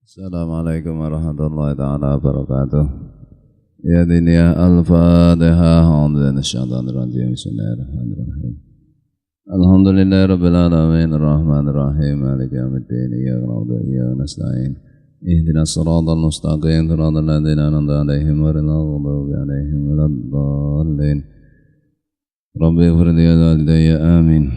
Assalamualaikum warahmatullahi taala wabarakatuh. Ya dunia al-Fatihah. A'udzubillahi Bismillahirrahmanirrahim. Alhamdulillahi rabbil alamin arrahmanirrahim maliki yaumiddin iyyaka na'budu wa iyyaka nasta'in ihdinas siratal mustaqim siratal ladzina an'amta 'alaihim ghairil maghdubi 'alaihim waladdallin. Rabbi ighfir li walidayya amin.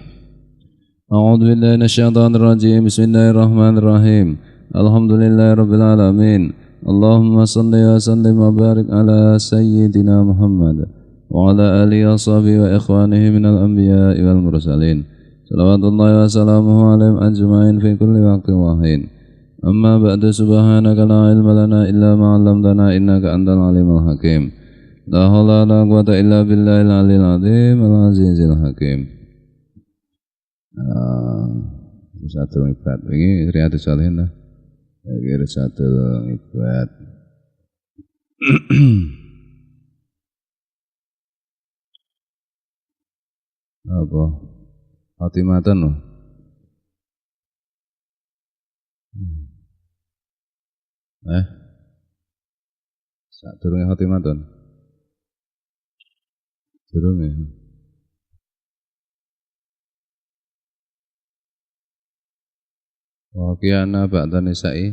A'udzu billahi minasyaitonir rajim. Bismillahirrahmanirrahim. Alhamdulillahi rabbil alamin. Allahumma salli wa sallim wa barik ala sayyidina Muhammad wa ala alihi wa sahbihi wa ikhwanihi minal anbiya'i wal mursalin. Salawatullahi wa salamuhu alaihim ajma'in fi kulli waqtin wa hin. Amma ba'du, subhanaka la ilma lana illa ma 'allamtana innaka antal alimul hakim. La haula wa la quwwata illa billahil aliyyil azim al azizil hakim. Satu ibadat ini Riyadhus Shalihin lah. Kira satu ibadat. Apa? Khotimatan loh. Sadurunge khotimatan. Durunge. Wa qiyana ba'da nisa'i.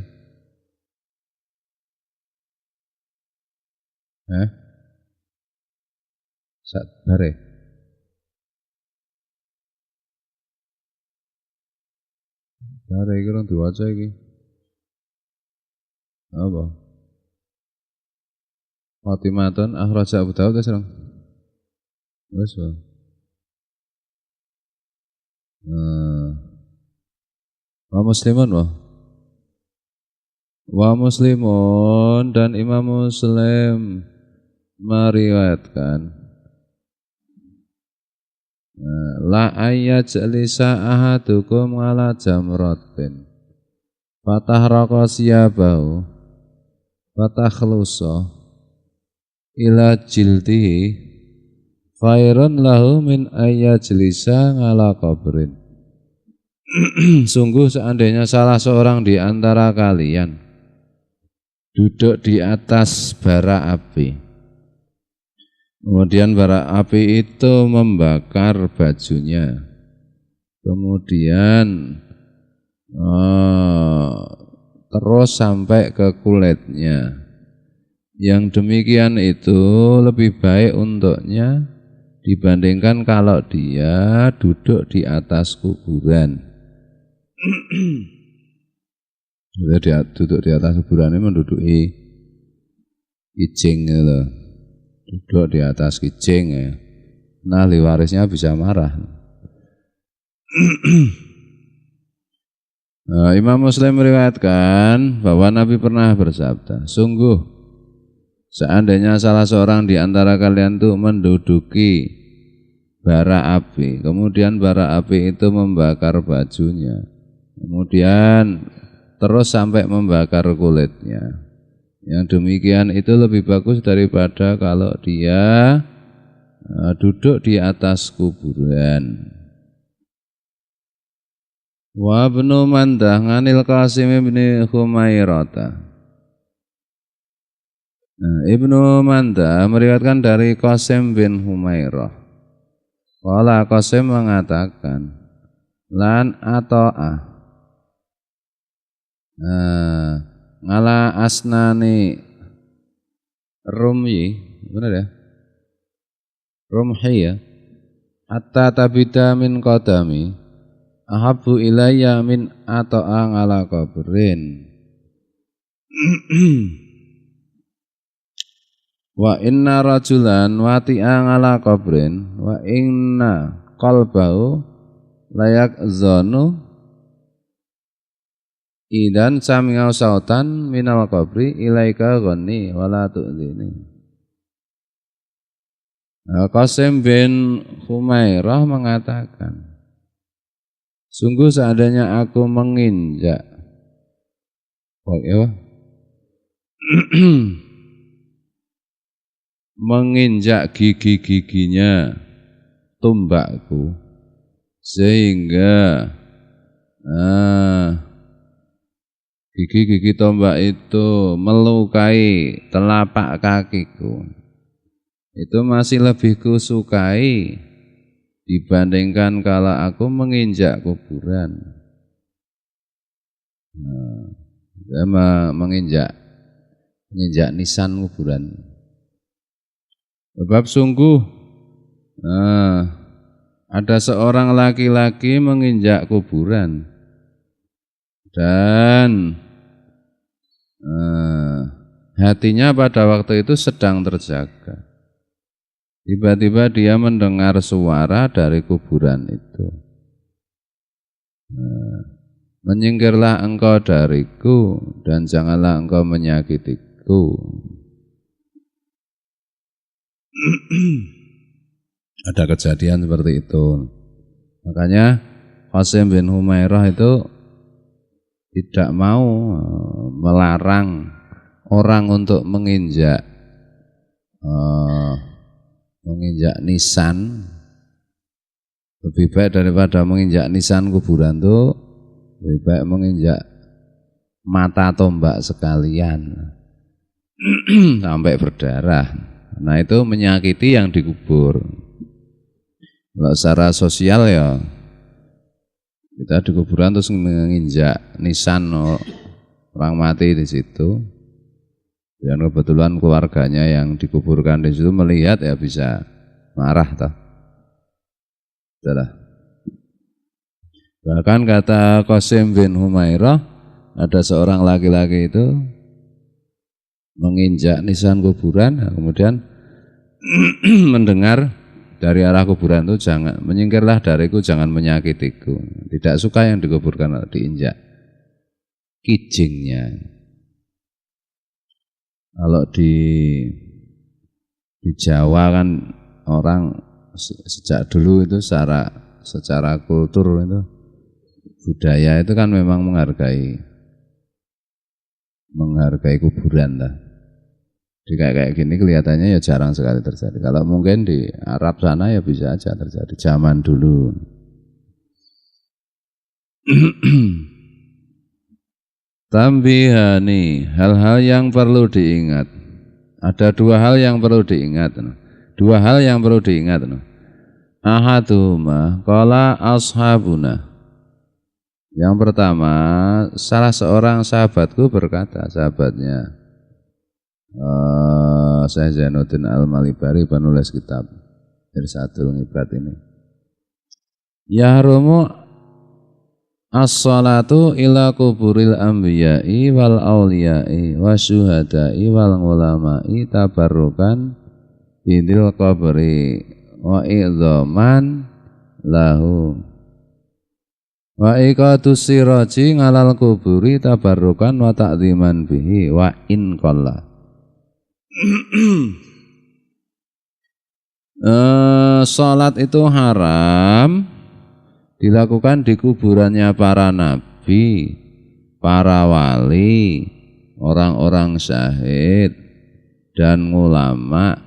Sak bare. Bare iki ora diwaca iki. Apa? Khotimatan akhraja Abu Dawud wis rong. Wis wae. Wa Muslimun wa Muslimun dan Imam Muslim meriwayatkan la ayyajlisa ahadukum ala jamratin fatahraqa siyabahu fatakhlusa ila jildihi khairun lahu min ayyajlisa ala qabrin. Sungguh seandainya salah seorang di antara kalian duduk di atas bara api, kemudian bara api itu membakar bajunya, kemudian terus sampai ke kulitnya, yang demikian itu lebih baik untuknya dibandingkan kalau dia duduk di atas kuburan. Dia duduk di atas kuburan ini menduduki kijing gitu. Duduk di atas kijing ya. Nah, ahli warisnya bisa marah. Imam Muslim meriwayatkan bahwa Nabi pernah bersabda, sungguh seandainya salah seorang di antara kalian itu menduduki bara api, kemudian bara api itu membakar bajunya, kemudian terus sampai membakar kulitnya, yang demikian itu lebih bagus daripada kalau dia duduk di atas kuburan. Wa Ibnu Mandah nganil Qasim bin Humairata. Ibnu Mandah meriwayatkan dari Qasim bin Humairah. Qala Qasim mengatakan lan ato'ah ngala asnani rumyi, benar ya? Rumhi ya. Hatta tabida min qadami ahabbu ilayya min ato'a ngala qabrin. Wa inna rajulan wati'a ngala qabrin wa inna qalbahu layak zonu idan sami'au sautan minal qabri ilaika ghanni wala tu'dini. Qasim bin Humairah mengatakan, sungguh seandainya aku menginjak menginjak gigi-giginya tumbakku sehingga Gigi-gigi tombak itu melukai telapak kakiku. Itu masih lebih kusukai dibandingkan kalau aku menginjak kuburan. Saya menginjak nisan kuburan. Sebab sungguh ada seorang laki-laki menginjak kuburan dan hatinya pada waktu itu sedang terjaga. Tiba-tiba dia mendengar suara dari kuburan itu. Menyingkirlah engkau dariku dan janganlah engkau menyakitiku. Ada kejadian seperti itu. Makanya Qasim bin Humairah itu tidak mau melarang orang untuk menginjak nisan. Lebih baik daripada menginjak nisan kuburan itu lebih baik menginjak mata tombak sekalian sampai berdarah. Nah itu menyakiti yang dikubur. Kalau secara sosial ya kita di kuburan terus menginjak nisan orang mati di situ. Dan kebetulan keluarganya yang dikuburkan di situ melihat ya bisa marah toh. Salah. Bahkan kata Qasim bin Humairah, ada seorang laki-laki itu menginjak nisan kuburan, kemudian mendengar dari arah kuburan itu, jangan menyingkirlah dariku, jangan menyakitiku. Tidak suka yang dikuburkan diinjak kijingnya. Kalau di Jawa kan orang sejak dulu itu secara kultur itu budaya itu kan memang menghargai kuburan lah. Di kayak gini kelihatannya ya jarang sekali terjadi. Kalau mungkin di Arab sana ya bisa aja terjadi zaman dulu. Tambihani, hal-hal yang perlu diingat. Ada dua hal yang perlu diingat. Ahaduma qala ashabuna. Yang pertama, salah seorang sahabatku berkata, sahabatnya Syekh Zainuddin Al-Malibari, penulis kitab Irsadul Ngibrat ini. Yahrumu as-salatu ila kuburil anbiya'i wal awliya'i wasyuhada'i wal ulama'i tabarrukan bidil qabri wa idzaman lahu wa iqatus siraji ngalal kuburi tabarrukan wa ta'dziman bihi wa in qalla. Salat itu haram dilakukan di kuburannya para nabi, para wali, orang-orang syahid dan ulama,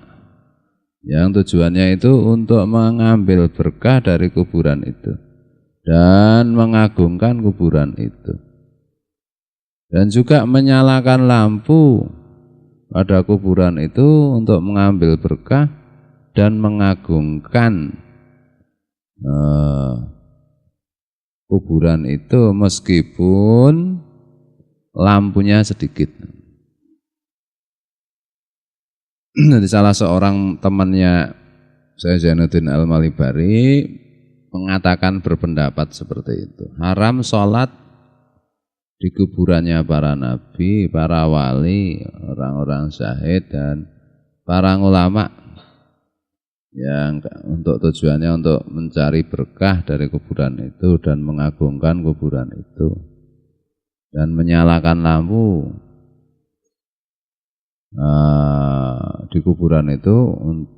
yang tujuannya itu untuk mengambil berkah dari kuburan itu dan mengagungkan kuburan itu, dan juga menyalakan lampu pada kuburan itu untuk mengambil berkah dan mengagungkan kuburan itu meskipun lampunya sedikit. Jadi salah seorang temannya Syekh Zainuddin Al-Malibari mengatakan berpendapat seperti itu. Haram sholat di kuburannya para nabi, para wali, orang-orang syahid dan para ulama yang untuk tujuannya untuk mencari berkah dari kuburan itu dan mengagungkan kuburan itu dan menyalakan lampu di kuburan itu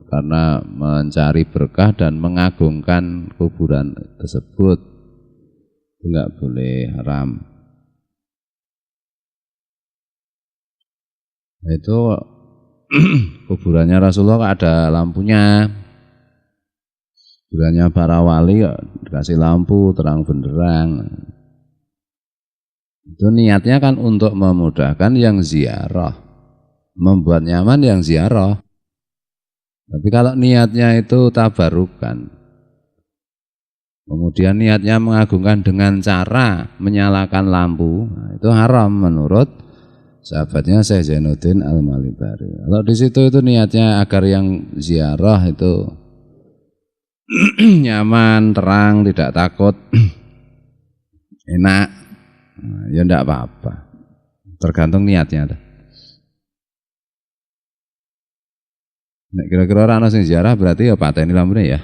karena mencari berkah dan mengagungkan kuburan tersebut, enggak boleh, haram. Itu kuburannya Rasulullah ada lampunya, kuburannya para wali dikasih lampu terang benderang. Itu niatnya kan untuk memudahkan yang ziarah, membuat nyaman yang ziarah. Tapi kalau niatnya itu tabarukan, kemudian niatnya mengagungkan dengan cara menyalakan lampu, nah itu haram menurut sahabatnya Syekh Zainuddin Al-Malibari. Kalau di situ itu niatnya agar yang ziarah itu nyaman, terang, tidak takut, enak, nah, ya enggak apa-apa. Tergantung niatnya. Nah, kira-kira orang sing ziarah berarti ya pateni lampune ya.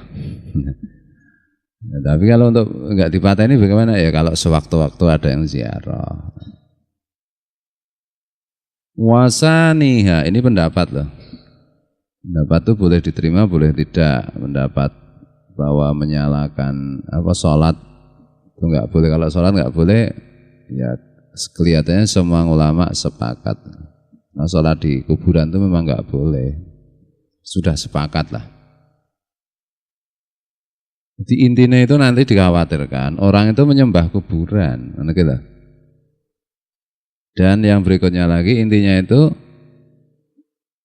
Ya, tapi kalau untuk enggak dipateni bagaimana ya kalau sewaktu-waktu ada yang ziarah. Wasaniha, ini pendapat loh. Pendapat itu boleh diterima, boleh tidak. Pendapat bahwa menyalakan sholat itu enggak boleh. Kalau sholat enggak boleh, ya kelihatannya semua ulama sepakat. Nah, sholat di kuburan itu memang enggak boleh. Sudah sepakat lah. Jadi intinya itu nanti dikhawatirkan orang itu menyembah kuburan, gitu. Dan yang berikutnya lagi intinya itu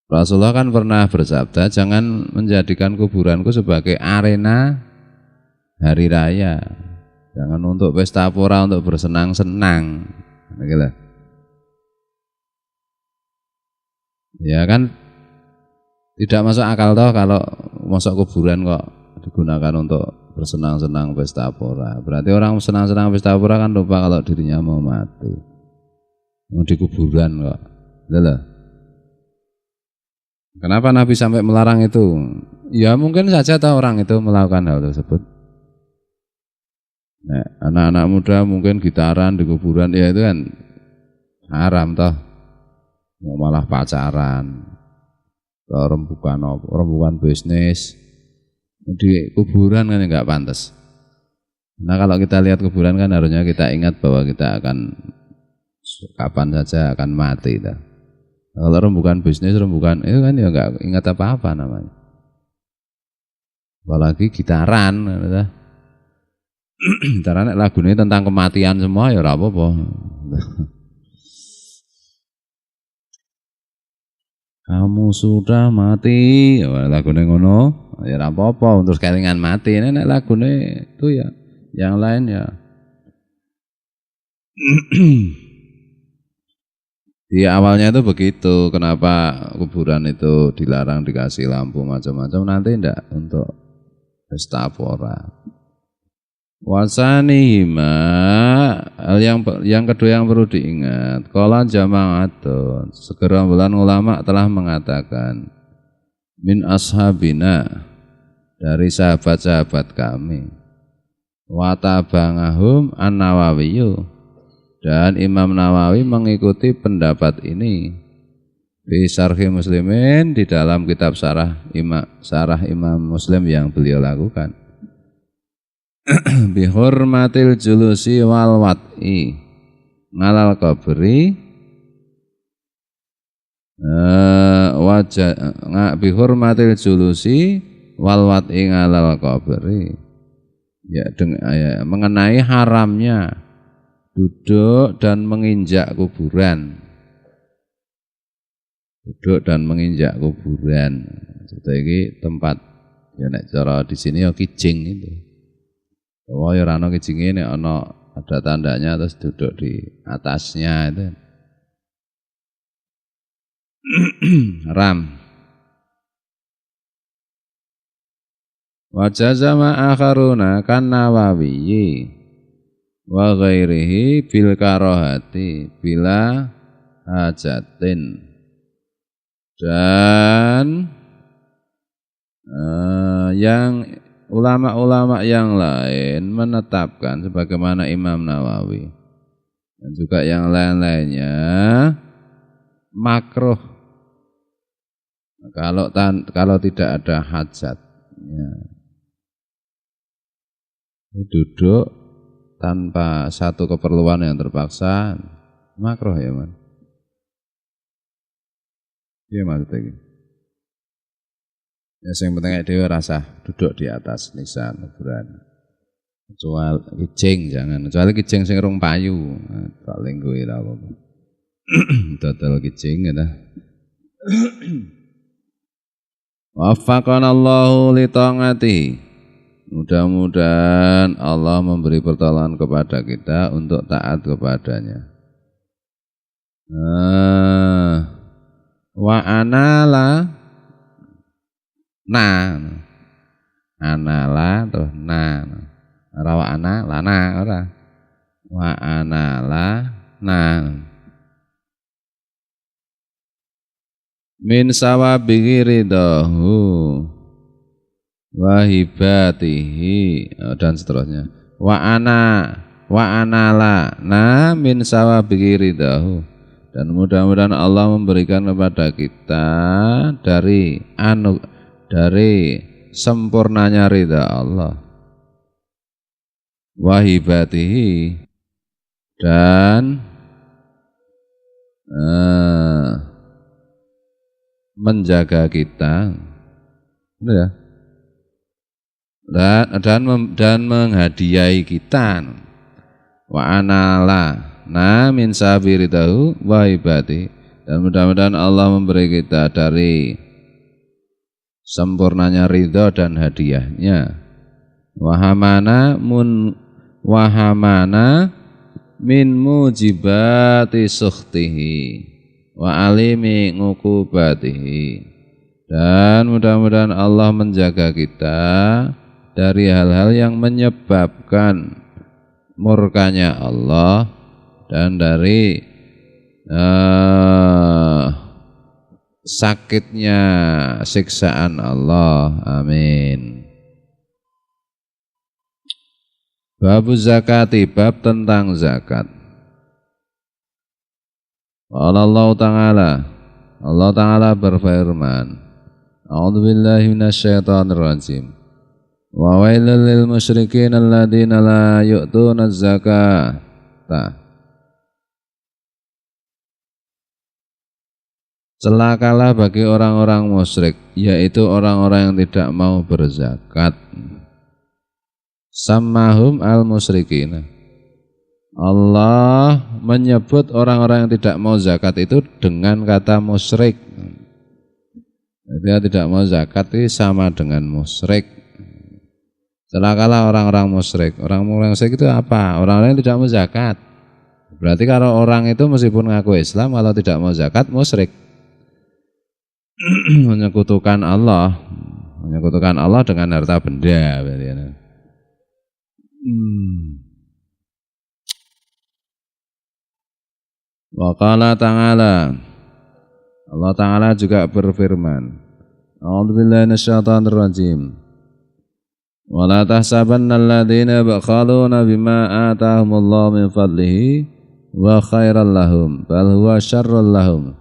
Rasulullah kan pernah bersabda, jangan menjadikan kuburanku sebagai arena hari raya, jangan untuk pesta pora, untuk bersenang-senang, gitu. Ya kan tidak masuk akal toh kalau masuk kuburan kok digunakan untuk bersenang-senang pesta pora. Berarti orang senang-senang pesta pora kan lupa kalau dirinya mau mati. Mau di kuburan kok. Loh. Kenapa Nabi sampai melarang itu? Ya mungkin saja tahu orang itu melakukan hal tersebut. Nah, anak-anak muda mungkin gitaran di kuburan, ya itu kan haram toh. Malah pacaran. Rembukan bisnis. Di kuburan kan enggak pantas. Nah kalau kita lihat kuburan kan harusnya kita ingat bahwa kita akan kapan saja akan mati. Kalau rembukan bisnis, rembukan itu kan ya enggak ingat apa-apa namanya. Apalagi gitaran. Gitaran lagunya tentang kematian semua ya ora apa-apa. Kamu sudah mati, lagunya ngono. Ya ora apa-apa untuk kelingan mati. Nek lagune itu ya yang lain ya. Di awalnya itu begitu, kenapa kuburan itu dilarang dikasih lampu macam-macam, nanti ndak untuk pesta pora. Wasanihima, yang kedua yang perlu diingat, qala jama'atun, segerombolan ulama telah mengatakan min ashabina, dari sahabat-sahabat kami, watabangahum an-Nawawiyu, dan Imam Nawawi mengikuti pendapat ini di Syarhi Muslimin, di dalam kitab Syarah Imam Muslim yang beliau lakukan. Bihurmatil julusi wal wat'i ngalal qabri bihurmatil julusi wal wat'i ngalal qabri, ya, mengenai haramnya duduk dan menginjak kuburan. Duduk dan menginjak kuburan. Jadi tempat ya nek cara di sini ya kijing itu. Oh ya rano kijing ini ada tandanya terus duduk di atasnya itu. Haram. Wa jazama akharuna kan Nawawi wa ghairihi bil karahati bila hajatin, dan yang ulama-ulama yang lain menetapkan sebagaimana Imam Nawawi dan juga yang lain-lainnya makruh kalau tidak ada hajat, ya. Duduk tanpa satu keperluan yang terpaksa makruh ya man. Iya maksudnya. Ya yang penting dewe rasa duduk di atas nisan kuburan. Kecuali kicing jangan, kecuali kicing sing rong payu. Tak lenggo ora apa-apa. Dodol kicing ya. Waffaqanallahu li ta'ati. Mudah-mudahan Allah memberi pertolongan kepada kita untuk taat kepadanya. Wa anala anala terus ora wa ana lana ora wa anala min sawabihi ridahu wa hibatihi dan seterusnya wa anala min sawabihi ridahu. Dan mudah-mudahan Allah memberikan kepada kita dari sempurnanya ridha Allah, wahibatihi, dan menjaga kita, ya, dan menghadiahi kita, wa anala min sabiridahu wa ibadi. Dan mudah-mudahan Allah memberi kita dari sempurnanya ridha dan hadiahnya. Wahamana min mujibati sukhtihi wa alimi ngukubatihi. Dan mudah-mudahan Allah menjaga kita dari hal-hal yang menyebabkan murkanya Allah dan dari sakitnya siksaan Allah. Amin. Bab zakati, bab tentang zakat. Allah Ta'ala berfirman, A'udzubillahi minasyaitonir rajim. Wa wailul lil musyrikin alladzina la yu'tuna zakata. Celakalah bagi orang-orang musyrik, yaitu orang-orang yang tidak mau berzakat. Sammahum al-musyrikin. Allah menyebut orang-orang yang tidak mau zakat itu dengan kata musyrik. Dia tidak mau zakat itu sama dengan musyrik. Celakalah orang-orang musyrik. Orang-orang musyrik itu apa? Orang-orang yang tidak mau zakat. Berarti kalau orang itu meskipun ngaku Islam, kalau tidak mau zakat, musyrik. Menyekutukan Allah dengan harta benda. Wa qala ta'ala, Allah Ta'ala juga berfirman, A'udzubillahi minasyaitonir rajim. Wa la tahsabanna alladziina bakhaluna bima ataahumullahu min fadlihi wa khairal lahum bal huwa syarrul lahum.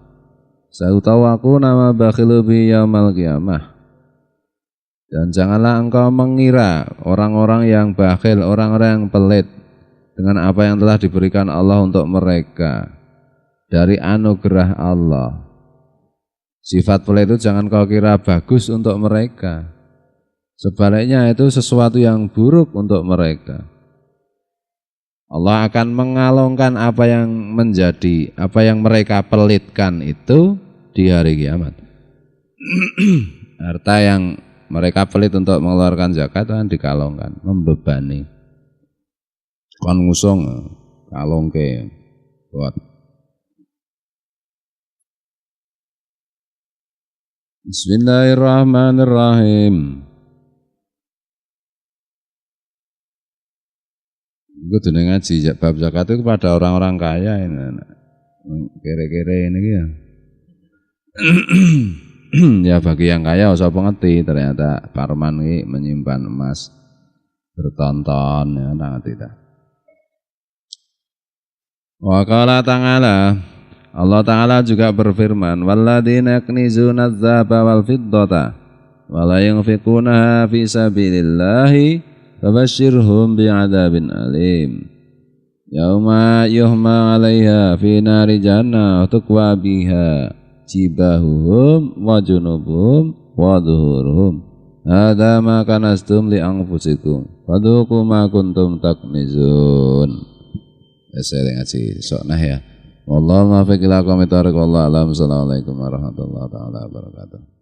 Sautawaku nama bakhilu bi yaumal qiyamah. Dan janganlah engkau mengira orang-orang yang bakhil, orang-orang yang pelit dengan apa yang telah diberikan Allah untuk mereka dari anugerah Allah. Sifat pelit itu jangan kau kira bagus untuk mereka. Sebaliknya itu sesuatu yang buruk untuk mereka. Allah akan mengalungkan apa yang mereka pelitkan itu di hari kiamat. Harta yang mereka pelit untuk mengeluarkan zakat kan dikalongkan, membebani. Kon ngusung kalongke buat. Bismillahirrahmanirrahim. Itu dene ngaji bab zakat itu kepada orang-orang kaya ini. Kere-kere ini ya. Ya bagi yang kaya usah pengerti ternyata Parman ini menyimpan emas bertonton ya ngerti dah. Wa qala ta'ala, Allah Ta'ala juga berfirman, walladzina yaknizuna adz-dzahaba wal fiddata wa la yunfiqunaha fi sabilillahi fabashshirhum bi'adzabin alim. Yauma yuhma 'alaiha fi nari jahannam tuqwa biha jibahuhum wa junubuhum wa dhuhuruhum Hadza ma kanastum li anfusikum fadzuqu ma kuntum taknizun. Saya ngaji sok nah ya. Wallahu muwaffiq ila aqwamit thoriq wallahu a'lam. Assalamualaikum warahmatullahi taala wabarakatuh.